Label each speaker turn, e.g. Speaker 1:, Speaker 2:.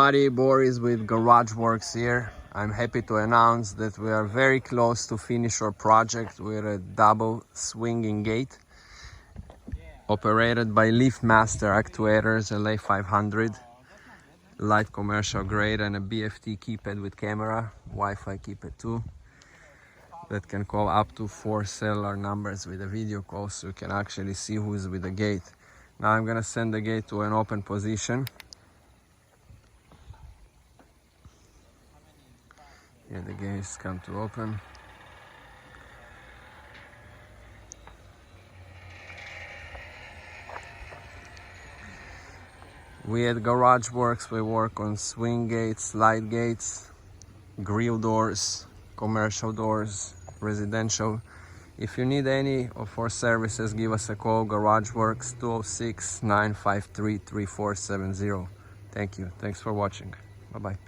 Speaker 1: Buddy Boris with Garage Works here. I'm happy to announce that we are very close to finish our project with a double swinging gate operated by LiftMaster actuators, LA 500, light commercial grade, and a BFT keypad with camera, Wi-Fi keypad too, that can call up to 4 cellular numbers with a video call, so you can actually see who's with the gate. Now I'm gonna send the gate to an open position. Here the gates come to open. We at Garage Works, we work on swing gates, slide gates, grill doors, commercial doors, residential. If you need any of our services, give us a call. Garage Works 206-953-3470. Thank you. Thanks for watching. Bye-bye.